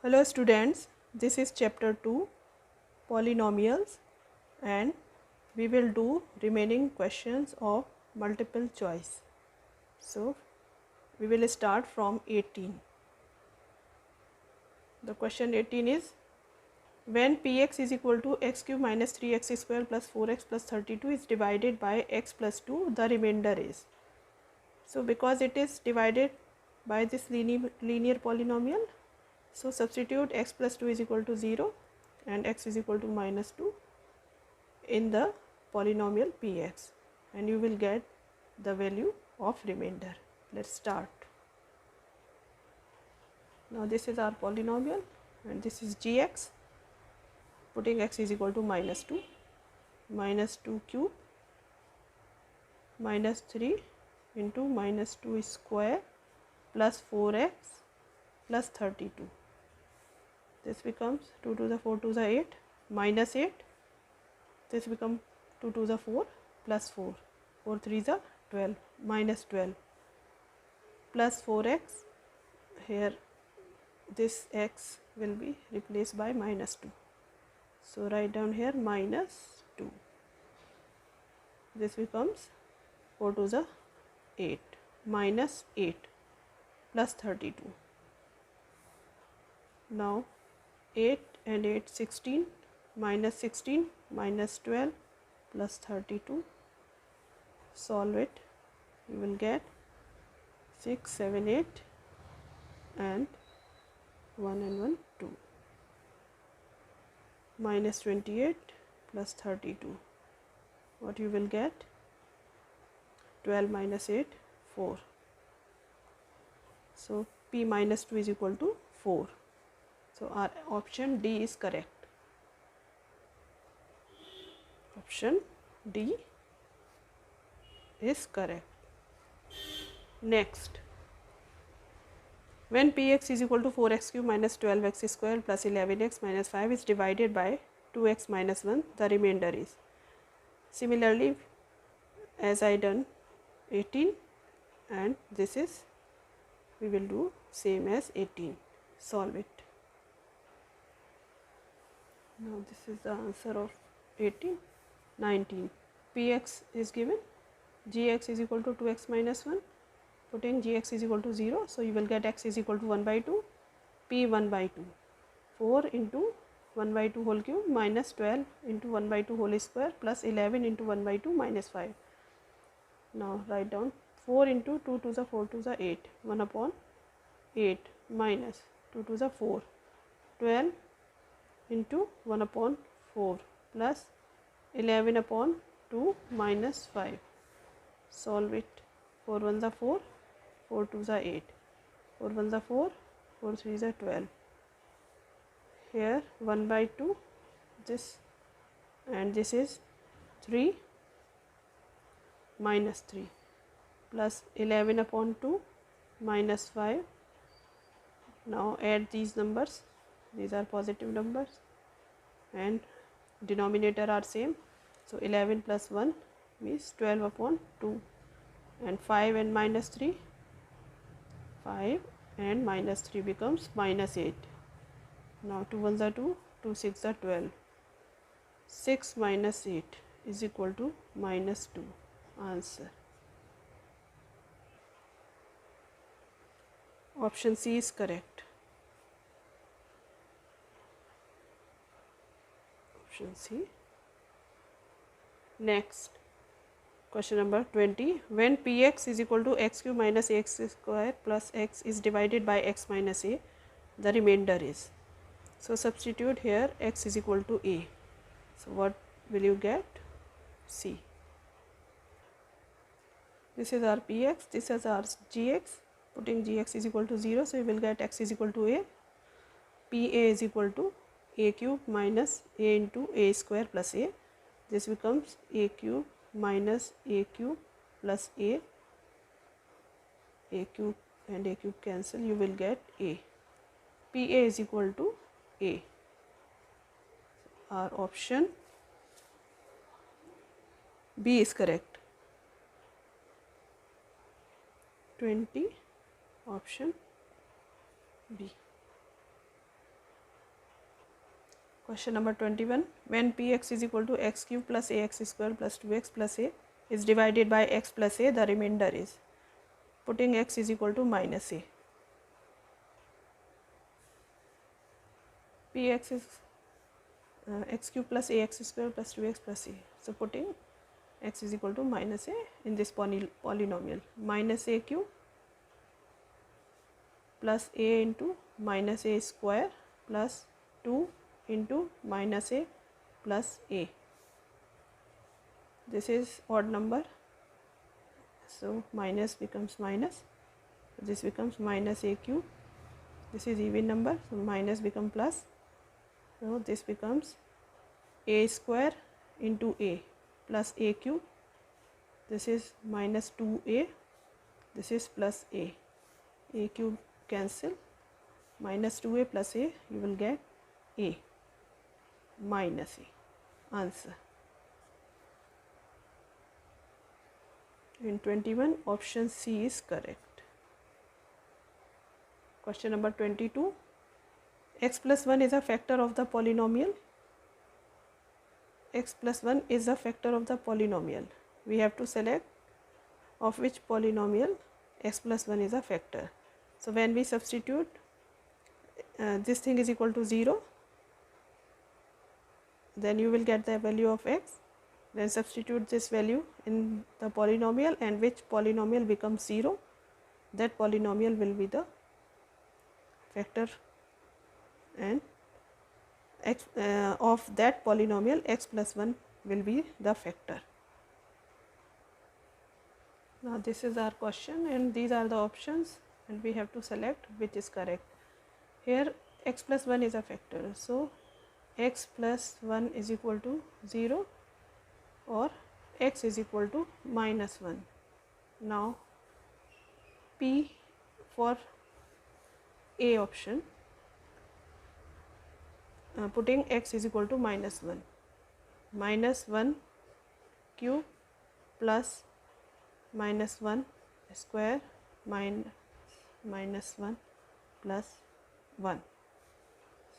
Hello students, this is chapter 2 polynomials and we will do remaining questions of multiple choice. So we will start from 18. The question 18 is when px is equal to x cube minus 3x square plus 4x plus 32 is divided by x plus 2, the remainder is. So because it is divided by this linear polynomial, so substitute x plus 2 is equal to 0 and x is equal to minus 2 in the polynomial px and you will get the value of remainder. Let's start. Now this is our polynomial and this is gx. Putting x is equal to minus 2 cube minus 3 into minus 2 square plus 4x plus 32. This becomes 2 to the 4 to the 8 minus 8. This becomes 2 to the 4 plus 4. 4 3 is 12 minus 12 plus 4x. Here this x will be replaced by minus 2. So write down here minus 2. This becomes 4 to the 8 minus 8 plus 32. Now 8 and 8 16 minus 16 minus 12 plus 32. Solve it. You will get 6 7 8 and 1 and 1 2 minus 28 plus 32. What you will get? 12 minus 8 4. So p minus 2 is equal to 4. So our option D is correct. Option D is correct. Next, when px is equal to 4x cube minus 12x square plus 11x minus 5 is divided by 2x minus 1, the remainder is. Similarly, as I done 18 and this is, we will do same as 18. Solve it. Now this is the answer of 18. 19. Px is given, gx is equal to 2x minus 1. Putting gx is equal to 0, so you will get x is equal to 1 by 2, p 1 by 2. 4 into 1 by 2 whole cube minus 12 into 1 by 2 whole square plus 11 into 1 by 2 minus 5. Now write down 4 into 2 to the 4 to the 8, 1 upon 8 minus 2 to the 4, 12 into 1 upon 4 plus 11 upon 2 minus 5. Solve it. 4 1 the 4, 4 2 the 8, 4 1 the 4, 4 3 the 12. Here 1 by 2, this and this is 3 minus 3 plus 11 upon 2 minus 5. Now add these numbers. These are positive numbers and denominator are same. So 11 plus 1 means 12 upon 2 and 5 and minus 3. 5 and minus 3 becomes minus 8. Now 2 1s are 2, 2 6s are 12. 6 minus 8 is equal to minus 2. Answer. Option C is correct. Option C. Next, question number 20. When px is equal to x cube minus x square plus x is divided by x minus a, the remainder is. So substitute here x is equal to a. So what will you get? C. This is our px, this is our gx. Putting gx is equal to 0, so you will get x is equal to a. pa is equal to a cube minus a into a square plus a. This becomes a cube minus a cube plus a cube and a cube cancel, you will get a. pa is equal to a. Our option B is correct. 20, option B. Question number 21. When px is equal to x cube plus ax square plus 2x plus a is divided by x plus a, the remainder is, putting x is equal to minus a. Px is x cube plus ax square plus 2x plus a. So putting x is equal to minus a in this polynomial, minus a cube plus a into minus a square plus 2 into minus a plus a. This is odd number, so minus becomes minus, this becomes minus a cube. This is even number, so minus become plus, so this becomes a square into a plus a cube. This is minus 2a, this is plus a cube cancel, minus 2a plus a, you will get a minus a. Answer in 21, option C is correct. Question number 22. X plus 1 is a factor of the polynomial. X plus 1 is a factor of the polynomial. We have to select of which polynomial x plus 1 is a factor. So when we substitute this thing is equal to 0, then you will get the value of x. Then substitute this value in the polynomial, and which polynomial becomes 0, that polynomial will be the factor, and x of that polynomial x plus 1 will be the factor. Now this is our question, and these are the options, and we have to select which is correct. Here x plus 1 is a factor, so x plus 1 is equal to 0 or x is equal to minus 1. Now P for A option, putting x is equal to minus 1, minus 1 cube plus minus 1 square minus 1 plus 1.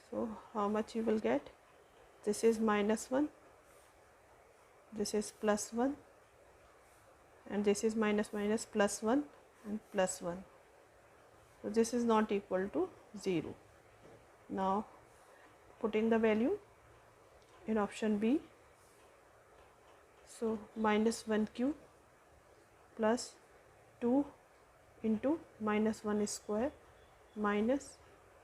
So how much you will get? This is minus 1, this is plus 1, and this is minus minus plus 1 and plus 1. So this is not equal to 0. Now putting the value in option B, so minus 1 cube plus 2 into minus 1 square minus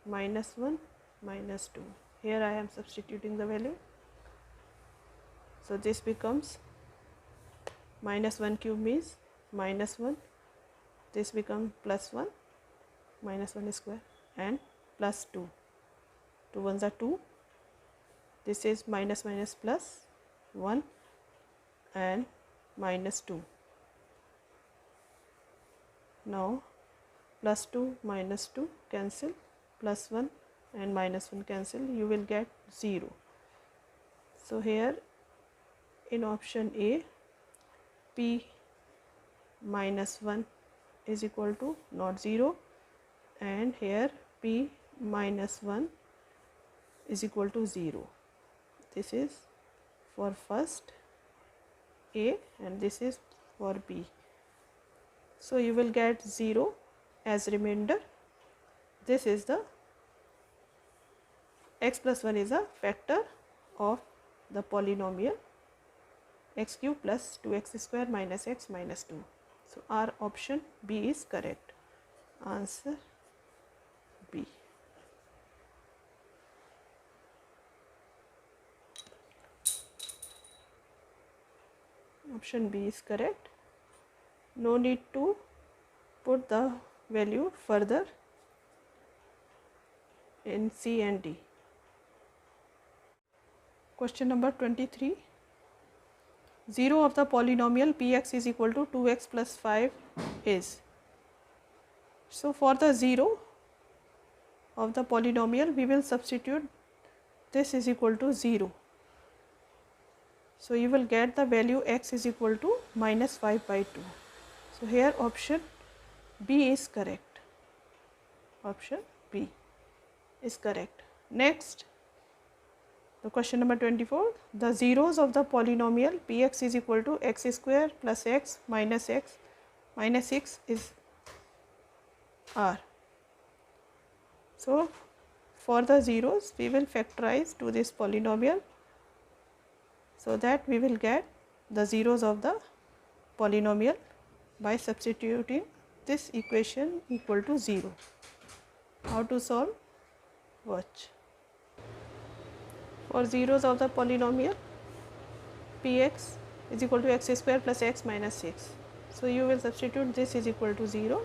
minus 1 minus 2. Here I am substituting the value. So this becomes minus 1 cube means minus 1, this becomes plus 1, minus 1 square, and plus 2. 2 ones are 2, this is minus minus plus 1 and minus 2. Now plus 2 minus 2 cancel, plus 1 and minus 1 cancel, you will get 0. So here in option A, P minus 1 is equal to not 0, and here P minus 1 is equal to 0. This is for first A and this is for B. So you will get 0 as remainder. This is the x plus 1 is a factor of the polynomial x cube plus 2x square minus x minus 2. So our option B is correct. Answer B. Option B is correct. No need to put the value further in C and D. Question number 23. 0 of the polynomial Px is equal to 2x plus 5 is. So for the 0 of the polynomial, we will substitute this is equal to 0. So you will get the value x is equal to minus 5 by 2. So here option B is correct. Option B is correct. Next, The question number 24, the zeros of the polynomial px is equal to x square plus x minus 6 is r. So, for the zeros we will factorize to this polynomial, so that we will get the zeros of the polynomial by substituting this equation equal to 0. How to solve? Watch. For zeros of the polynomial px is equal to x square plus x minus 6. So, you will substitute this is equal to 0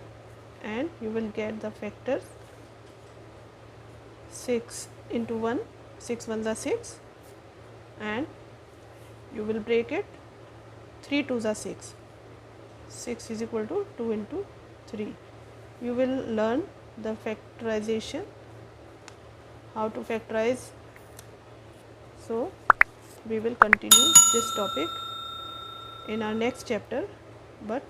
and you will get the factors 6 into 1, 6 1s are 6, and you will break it, 3 2s are 6, 6 is equal to 2 into 3. You will learn the factorization, how to factorize. So, we will continue this topic in our next chapter, but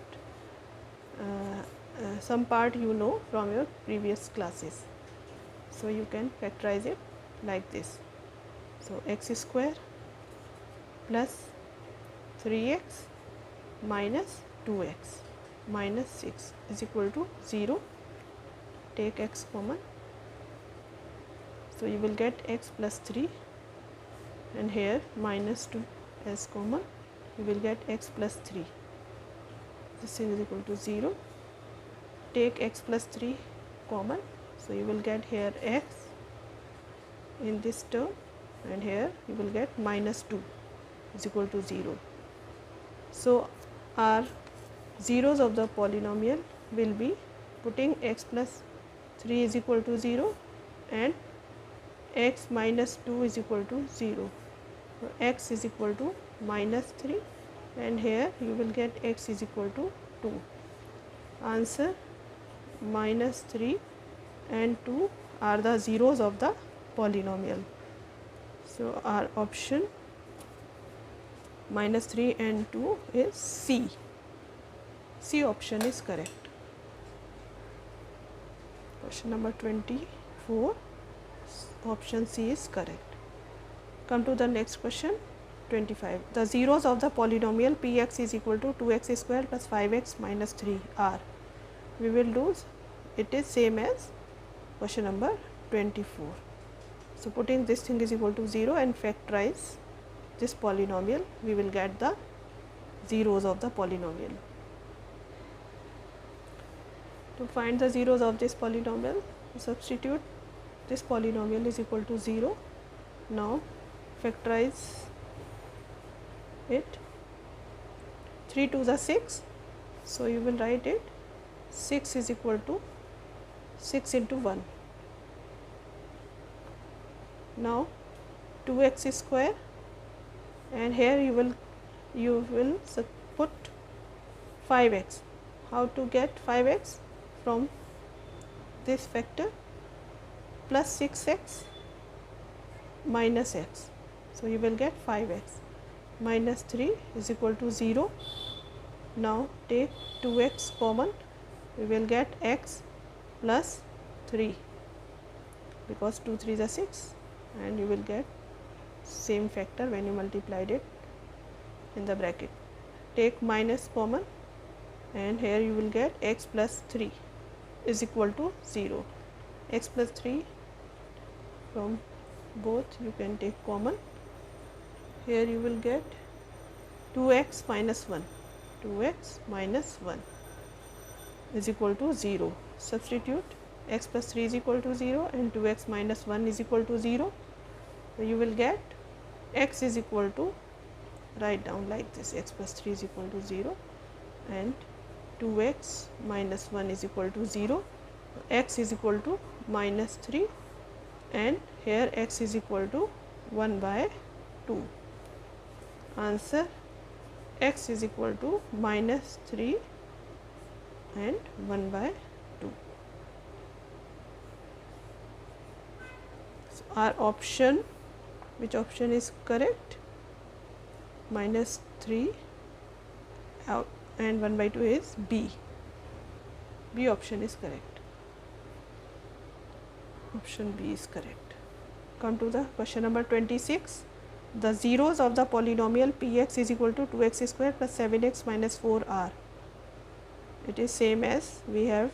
some part you know from your previous classes. So, you can factorize it like this. So, x square plus 3x minus 2x minus 6 is equal to 0. Take x common. So, you will get x plus 3, and here minus 2 as common, you will get x plus 3. This is equal to 0. Take x plus 3 common. So, you will get here x in this term, and here you will get minus 2 is equal to 0. So, our zeros of the polynomial will be putting x plus 3 is equal to 0 and x minus 2 is equal to 0. So, x is equal to minus 3, and here you will get x is equal to 2. Answer: minus 3 and 2 are the zeros of the polynomial. So, our option minus 3 and 2 is C. C option is correct. Question number 24, option C is correct. Come to the next question, 25. The zeros of the polynomial px is equal to 2x square plus 5x minus 3 are. We will do it is same as question number 24. So, putting this thing is equal to 0 and factorize this polynomial, we will get the zeros of the polynomial. To find the zeros of this polynomial, substitute this polynomial is equal to 0. Now, factorize it. 3 2s are 6. So, you will write it 6 is equal to 6 into 1. Now, 2x square, and here you will put 5x. How to get 5x? From this factor plus 6x minus x. So, you will get 5x minus 3 is equal to 0. Now, take 2x common, we will get x plus 3, because 2 3s are 6, and you will get same factor when you multiplied it in the bracket. Take minus common, and here you will get x plus 3 is equal to 0. X plus 3 from both you can take common. Here you will get 2x minus 1. 2x minus 1 is equal to 0. Substitute x plus 3 is equal to 0 and 2x minus 1 is equal to 0. So, you will get x is equal to, write down like this, x plus 3 is equal to 0 and 2x minus 1 is equal to 0. X is equal to minus 3, and here x is equal to 1 by 2. Answer: x is equal to minus 3 and 1 by 2. So, our option, which option is correct? Minus 3 and 1 by 2 is B. B option is correct. Option B is correct. Come to the question number 26. The zeros of the polynomial px is equal to 2x square plus 7x minus 4 are. It is same as we have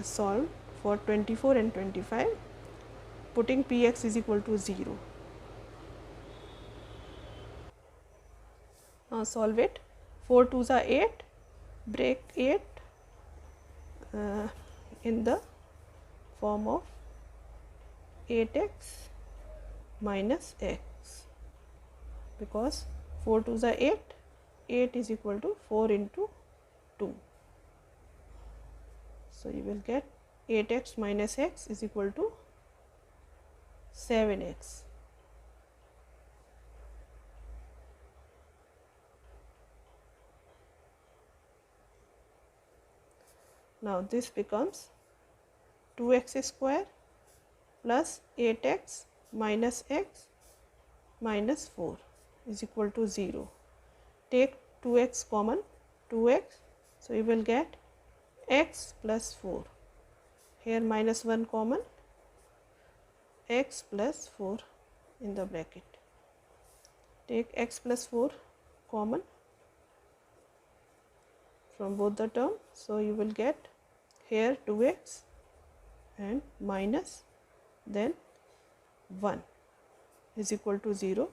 solved for 24 and 25, putting px is equal to 0. Now solve it. 4 2s are 8, break 8 in the form of 8x minus x, because 4 2s are 8, 8 is equal to 4 into 2. So you will get 8x minus x is equal to 7x. Now this becomes 2x square plus 8x minus x minus 4 is equal to 0. Take 2x common, 2x, so you will get x plus 4. Here minus 1 common, x plus 4 in the bracket. Take x plus 4 common from both the term, so you will get here 2x and minus then 1 is equal to 0.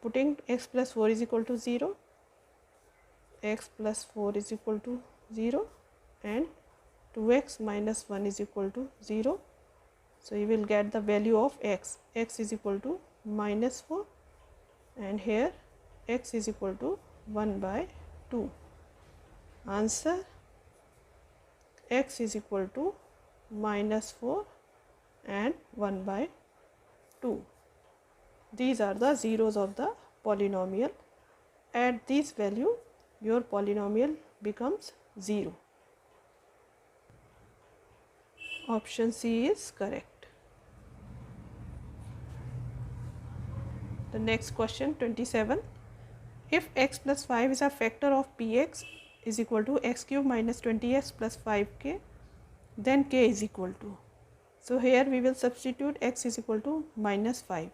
Putting x plus 4 is equal to 0, x plus 4 is equal to 0 and 2x minus 1 is equal to 0. So you will get the value of x. X is equal to minus 4 and here x is equal to 1 by 2. Answer: x is equal to minus 4 and 1 by 2. These are the zeros of the polynomial. At this value, your polynomial becomes 0. Option C is correct. The next question, 27. If x plus 5 is a factor of px is equal to x cube minus 20x plus 5k, then k is equal to. So here we will substitute x is equal to minus 5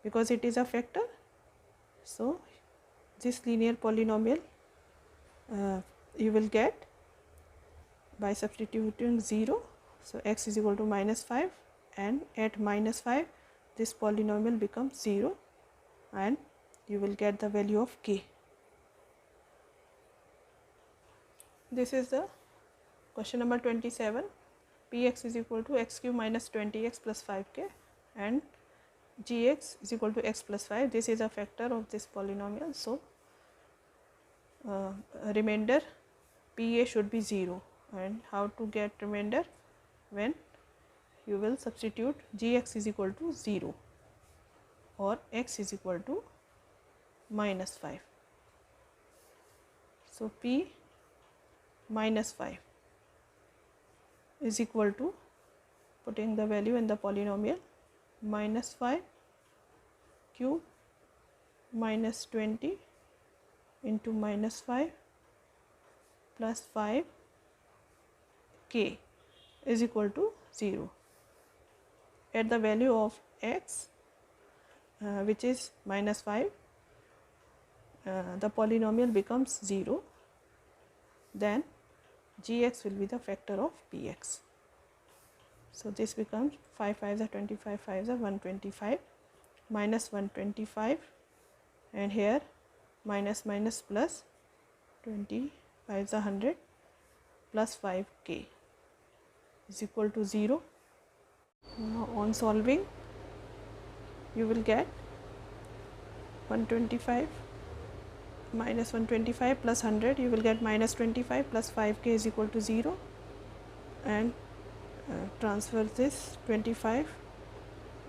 because it is a factor. So this linear polynomial you will get by substituting 0. So x is equal to minus 5 and at minus 5 this polynomial becomes 0 and you will get the value of k. This is the question number 27. Px is equal to x cube minus 20x plus 5k and gx is equal to x plus 5. This is a factor of this polynomial. So remainder pa should be 0. And how to get remainder? When you will substitute gx is equal to 0 or x is equal to minus 5. So p minus 5 is equal to, putting the value in the polynomial, minus 5 cube minus 20 into minus 5 plus 5 k is equal to 0. At the value of x which is minus 5, the polynomial becomes 0, then gx will be the factor of px. So this becomes 5 5s are 25, 5s are 125, minus 125 and here minus minus plus 25s are 100 plus 5k is equal to 0. Now on solving you will get 125 minus 125 plus 100, you will get minus 25 plus 5k is equal to 0 and transfer this 25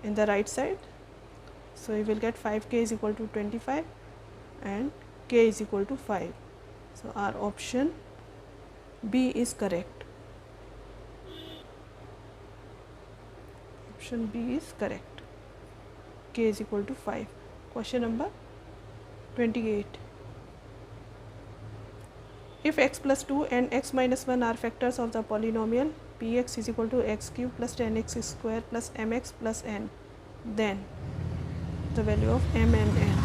in the right side. So you will get 5k is equal to 25 and k is equal to 5. So our option B is correct. Option B is correct. K is equal to 5. Question number 28. if x plus 2 and x minus 1 are factors of the polynomial px is equal to x cube plus 10x square plus mx plus n, then the value of m and n.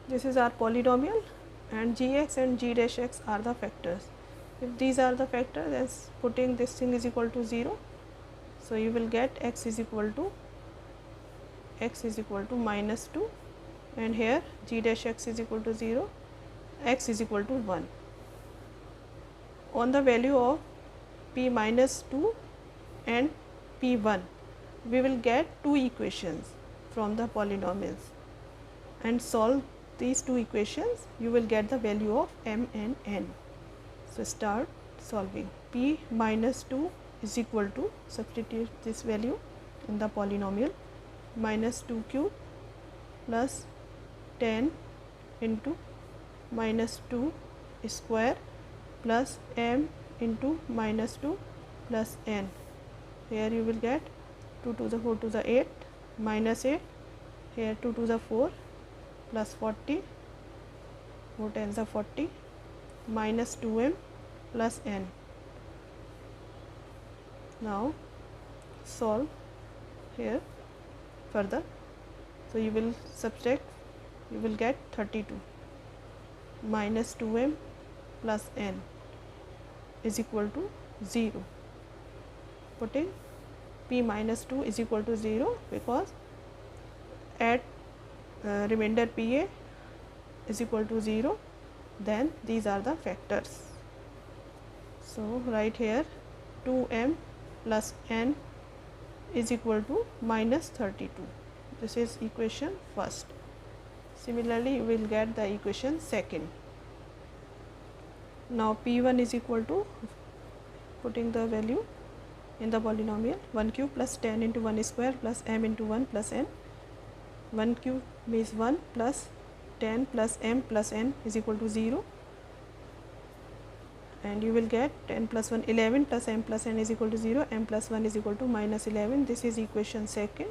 This is our polynomial and gx and g dash x are the factors. If these are the factors, then putting this thing is equal to 0. So you will get x is equal to minus 2, and here g dash x is equal to 0, x is equal to 1. On the value of p minus 2 and p1, we will get two equations from the polynomials, and solve these two equations, you will get the value of m and n. So start solving. P minus 2 is equal to, substitute this value in the polynomial, minus 2 cube plus 10 into minus 2 square plus m into minus 2 plus n. Here you will get 2 to the 4 to the 8 minus 8, here 2 to the 4 plus 40, 4 times the 40 minus 2m plus n. Now solve here further. So you will subtract, you will get 32 minus 2m plus n is equal to 0. Putting p minus 2 is equal to 0, because at remainder pa is equal to 0, then these are the factors. So write here 2m plus n is equal to minus 32. This is equation first. Similarly, you will get the equation second. Now p1 is equal to, putting the value in the polynomial, 1 cube plus 10 into 1 square plus m into 1 plus n. 1 cube means 1 plus 10 plus m plus n is equal to 0, and you will get 10 plus 1 11 plus m plus n is equal to 0, m plus 1 is equal to minus 11. This is equation second.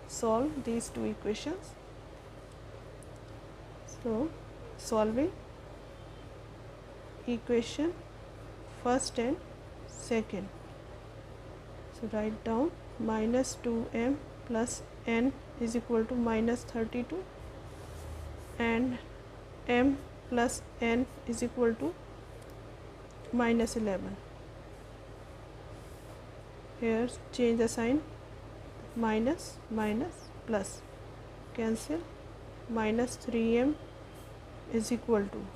Solve these two equations. So solving equation first and second. So write down minus 2m plus n is equal to minus 32, and m plus n is equal to minus 11. Here change the sign, minus minus plus, cancel, minus 3m is equal to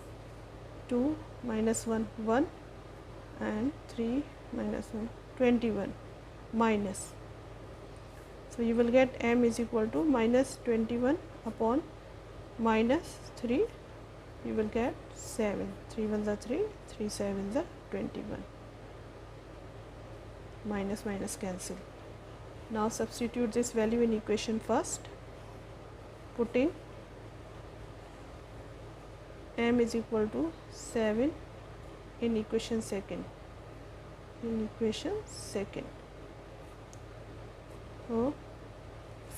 2 minus 1 1 and 3 minus 1 21 minus. So you will get m is equal to minus 21 upon minus 3, you will get 7, 3 1s are 3, 3 7s are 21, minus minus cancel. Now substitute this value in equation first, putting m is equal to 7 in equation second. So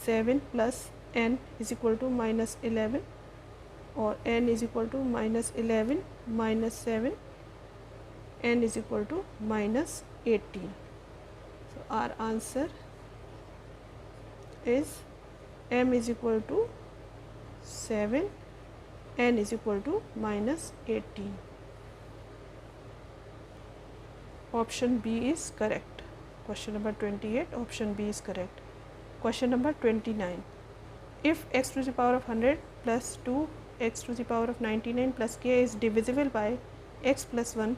7 plus n is equal to minus 11, or n is equal to minus 11 minus 7, n is equal to minus 18. So our answer is m is equal to 7, n is equal to minus 18. Option B is correct. Question number 28, option B is correct. Question number 29. If x to the power of 100 plus 2 x to the power of 99 plus k is divisible by x plus 1,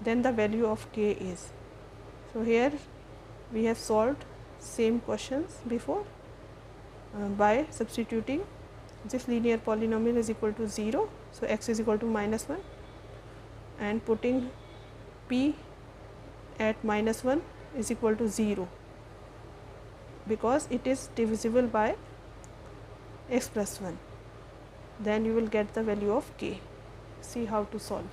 then the value of k is. So here we have solved same questions before by substituting this linear polynomial is equal to 0, so x is equal to minus 1, and putting p at minus 1 is equal to 0, because it is divisible by x plus 1, then you will get the value of k. See how to solve.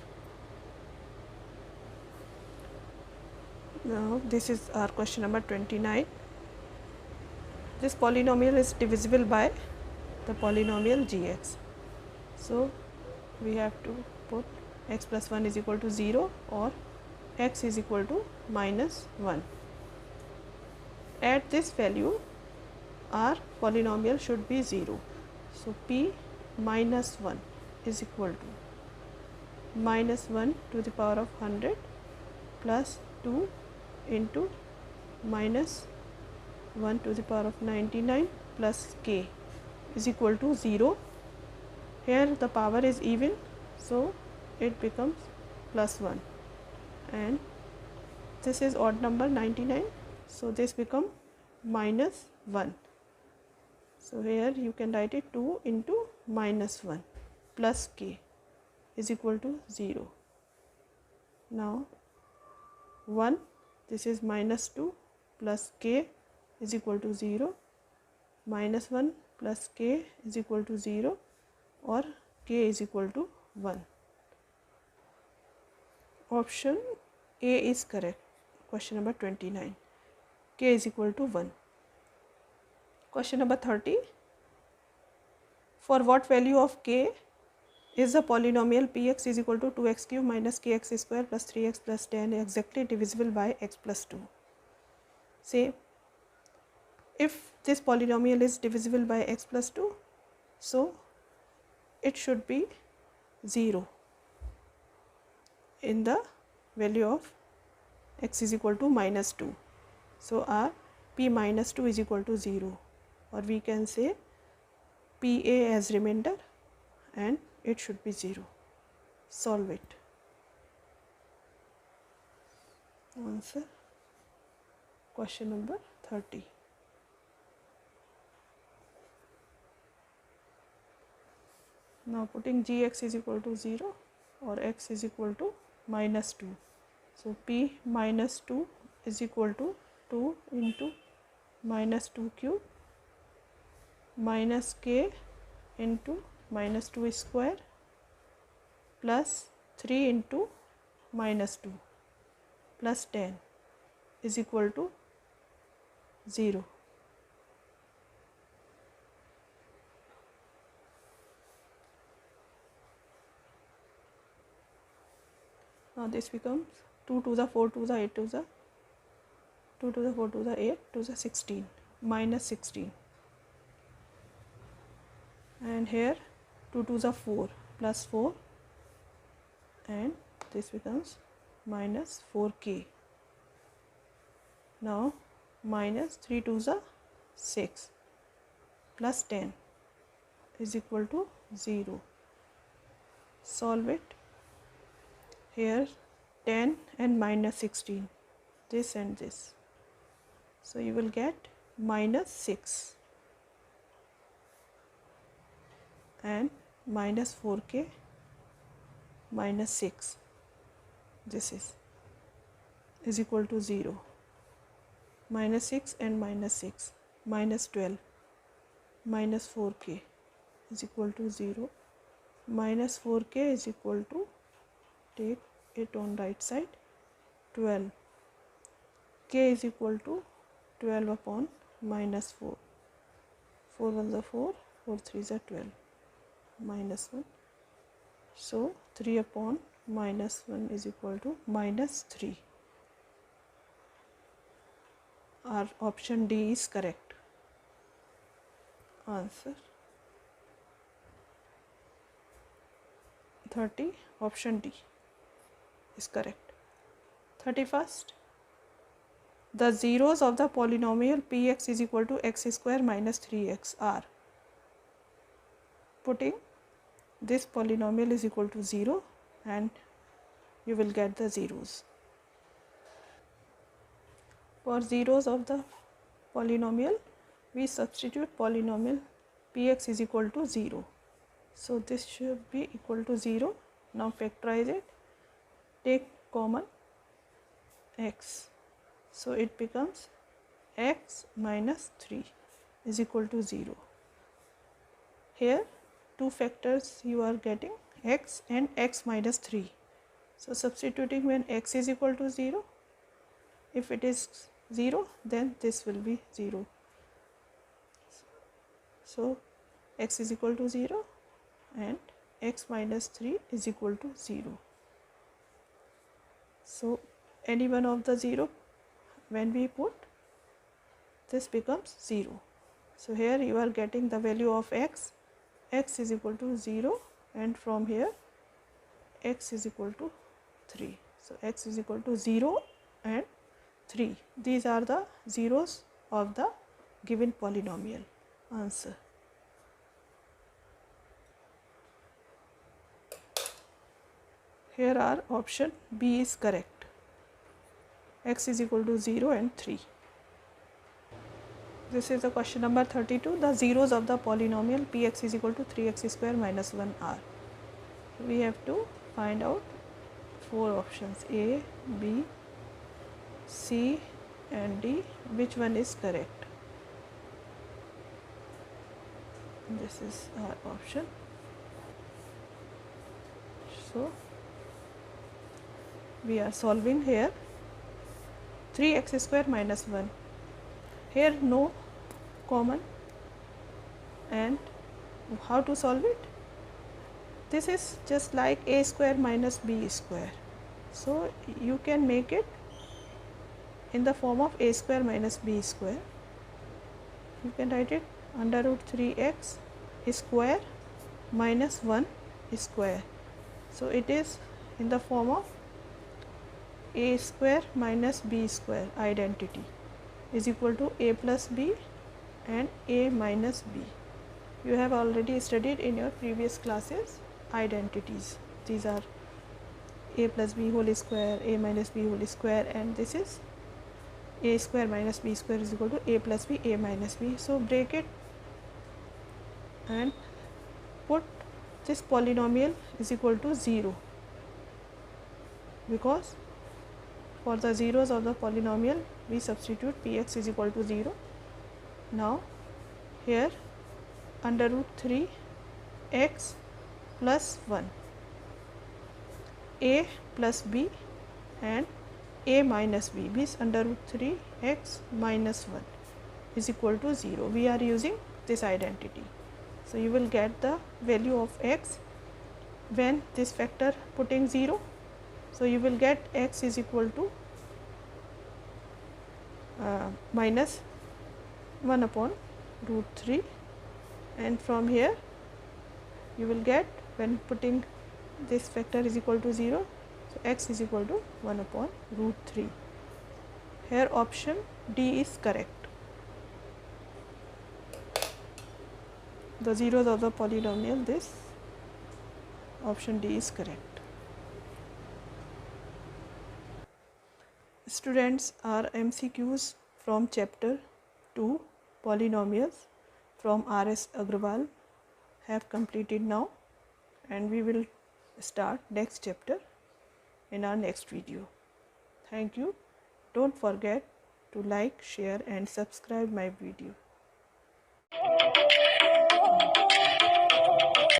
Now this is our question number 29. This polynomial is divisible by the polynomial gx. So we have to put x plus 1 is equal to 0 or x is equal to minus 1. At this value our polynomial should be 0. So p minus 1 is equal to minus 1 to the power of 100 plus 2 into minus 1 to the power of 99 plus k is equal to 0. Here the power is even, so it becomes plus 1, and this is odd number 99, so this become minus 1. So here you can write it 2 into minus 1 plus k is equal to 0. Now 1, this is minus 2 plus k is equal to 0, minus 1 plus k is equal to 0, or k is equal to 1. Option A is correct. Question number 29. K is equal to 1. Question number 30. For what value of k is the polynomial px is equal to 2x cube minus kx square plus 3x plus 10 exactly divisible by x plus 2? Say, if this polynomial is divisible by x plus 2, so it should be 0 in the value of x is equal to minus 2. So our p minus 2 is equal to 0, or we can say pa as remainder, and it should be 0. Solve it. Answer question number 30. Now putting gx is equal to 0 or x is equal to minus 2. So p minus 2 is equal to 2 into minus 2 cube minus k into minus 2 square plus 3 into minus 2 plus 10 is equal to 0. Now this becomes 2 to the 4 to the 8 to the 2 to the 4 to the 8 to the 16 minus 16, and here 2 to the 4 plus 4, and this becomes minus 4k. Now minus 3 to the 6 plus 10 is equal to 0. Solve it. Here 10 and minus 16, this and this, so you will get minus 6 and minus 4k minus 6, this is equal to 0. Minus 6 and minus 6, minus 12 minus 4k is equal to 0. Minus 4k is equal to, take it on right side, 12. K is equal to 12 upon minus 4. 4 1s are 4, 4 3s are 12, minus 1. So 3 upon minus 1 is equal to minus 3. Our option D is correct. Answer 30, option D is correct. 31st. The zeros of the polynomial px is equal to x square minus 3x are. Putting this polynomial is equal to 0, and you will get the zeros. For zeros of the polynomial, we substitute polynomial px is equal to 0. So this should be equal to 0. Now factorize it. Take common x. So it becomes x minus 3 is equal to 0. Here two factors you are getting, x and x minus 3. So substituting when x is equal to 0, if it is 0, then this will be 0. So x is equal to 0 and x minus 3 is equal to 0. So any one of the 0, when we put, this becomes 0. So here you are getting the value of x is equal to 0, and from here x is equal to 3. So x is equal to 0 and 3. These are the zeros of the given polynomial. Answer. Here are option B is correct. X is equal to 0 and 3. This is the question number 32. The zeros of the polynomial px is equal to 3x square minus 1 are. We have to find out 4 options A, B, C and D. Which one is correct? This is our option. So we are solving here. 3x square minus 1. Here no common, and how to solve it? This is just like a square minus b square. So you can make it in the form of a square minus b square. You can write it under root 3x square minus 1 square. So it is in the form of a square minus b square identity is equal to a plus b and a minus b. You have already studied in your previous classes identities. These are a plus b whole square, a minus b whole square, and this is a square minus b square is equal to a plus b, a minus b. So break it and put this polynomial is equal to 0, because for the zeros of the polynomial we substitute px is equal to 0. Now here under root 3 x plus 1, a plus b and a minus b is under root 3 x minus 1 is equal to 0. We are using this identity. So you will get the value of x when this factor putting 0. So you will get x is equal to minus 1 upon root 3, and from here you will get, when putting this factor is equal to 0, so x is equal to 1 upon root 3. Here option D is correct. The zeros of the polynomial, this option D is correct. Students, our MCQs from chapter 2 polynomials from R.S. Agrawal have completed now, and we will start next chapter in our next video. Thank you. Don't forget to like, share and subscribe my video.